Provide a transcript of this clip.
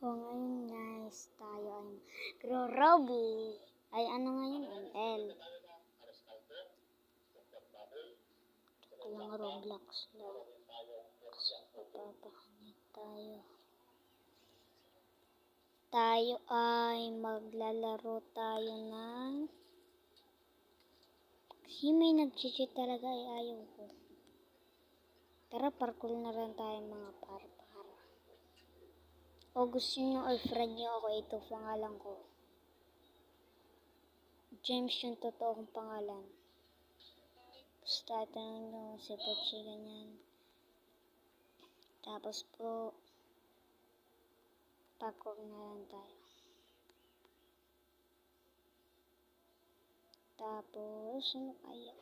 So, ngayon guys, tayo ay magro-robo. Ay, ano ngayon? ML. Ito lang Roblox lang. Kasi papapahanay tayo. Tayo ay maglalaro tayo ng... Kasi may nag-cheat talaga ay ayaw ko. Tara, parkour na rin tayo mga para. O gusto nyo or friend nyo ako, ito pangalan ko. James yung totoo kong pangalan. Basta ito lang si Pochi, ganyan. Tapos po, parkour na lang tayo. Tapos, ano kaya?